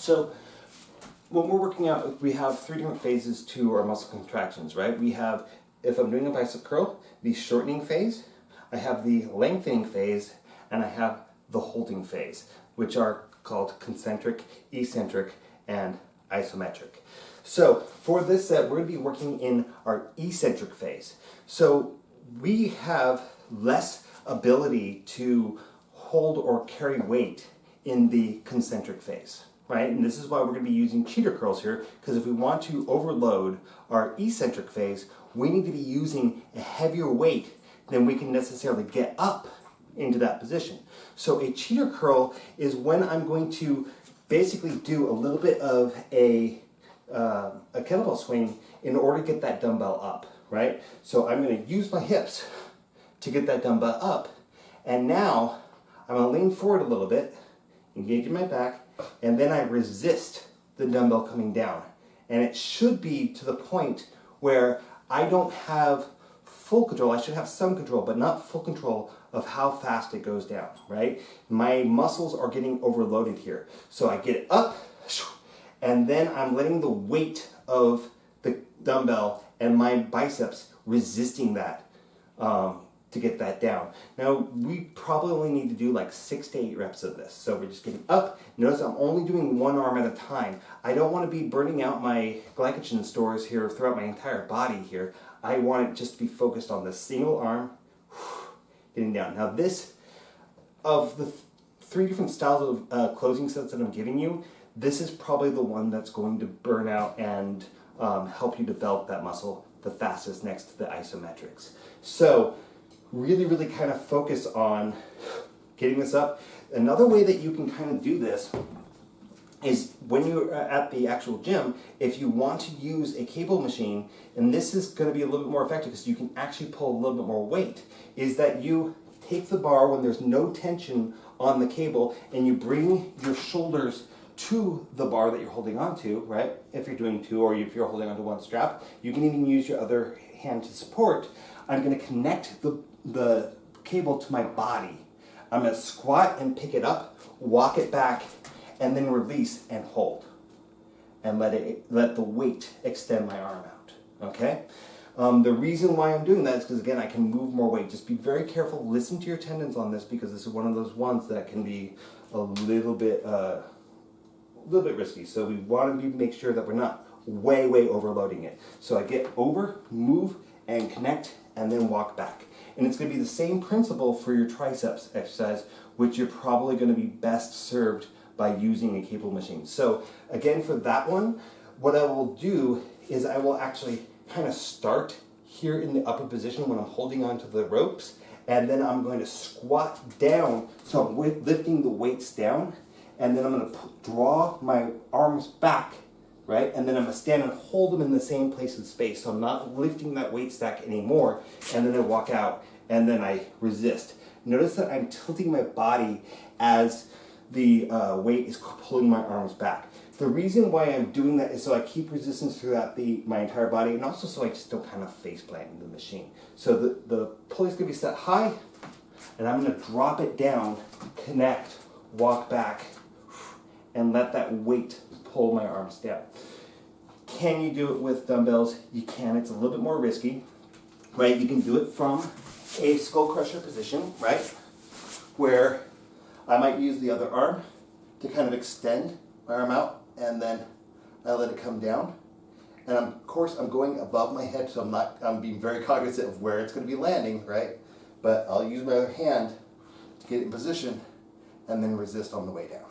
So when we're working out, we have three different phases to our muscle contractions, right? We have, if I'm doing a bicep curl, the shortening phase, I have the lengthening phase, and I have the holding phase, which are called concentric, eccentric, and isometric. So for this set, we're going to be working in our eccentric phase. So we have less ability to hold or carry weight in the concentric phase, right? And this is why we're going to be using cheater curls here, because if we want to overload our eccentric phase, we need to be using a heavier weight than we can necessarily get up into that position. So a cheater curl is when I'm going to basically do a little bit of a kettlebell swing in order to get that dumbbell up, right? So I'm going to use my hips to get that dumbbell up, and now I'm going to lean forward a little bit, engaging my back, and then I resist the dumbbell coming down. And it should be to the point where I don't have full control. I should have some control, but not full control of how fast it goes down, right? My muscles are getting overloaded here. So I get it up, and then I'm letting the weight of the dumbbell and my biceps resisting that to get that down. Now, we probably only need to do like 6 to 8 reps of this. So we're just getting up. Notice I'm only doing one arm at a time. I don't want to be burning out my glycogen stores here throughout my entire body here. I want it just to be focused on the single arm, getting down. Now this, of the three different styles of closing sets that I'm giving you, this is probably the one that's going to burn out and help you develop that muscle the fastest next to the isometrics. So really, really kind of focus on getting this up. Another way that you can kind of do this is when you're at the actual gym, if you want to use a cable machine, and this is going to be a little bit more effective because you can actually pull a little bit more weight, is that you take the bar when there's no tension on the cable and you bring your shoulders to the bar that you're holding on to, right? If you're doing two, or if you're holding onto one strap, you can even use your other hand to support. I'm going to connect the cable to my body. I'm going to squat and pick it up, walk it back, and then release and hold. And let the weight extend my arm out, okay? The reason why I'm doing that is because, again, I can move more weight. Just be very careful, listen to your tendons on this, because this is one of those ones that can be a little bit risky. So we want to make sure that we're not way overloading it. So I get over, move, and connect, and then walk back. And it's going to be the same principle for your triceps exercise, which you're probably going to be best served by using a cable machine. So again, for that one, what I will do is I will actually kind of start here in the upper position when I'm holding onto the ropes, and then I'm going to squat down, so I'm lifting the weights down, and then I'm going to draw my arms back, right? And then I'm going to stand and hold them in the same place in space, so I'm not lifting that weight stack anymore, and then I walk out, and then I resist. Notice that I'm tilting my body as the weight is pulling my arms back. The reason why I'm doing that is so I keep resistance throughout my entire body, and also so I just don't kind of face plant in the machine. So the pulley's going to be set high, and I'm going to drop it down, connect, walk back, and let that weight pull my arms down. Can you do it with dumbbells? You can. It's a little bit more risky, right? You can do it from a skull crusher position, right? Where I might use the other arm to kind of extend my arm out, and then I let it come down. And of course, I'm going above my head, so I'm being very cognizant of where it's going to be landing, right? But I'll use my other hand to get it in position and then resist on the way down.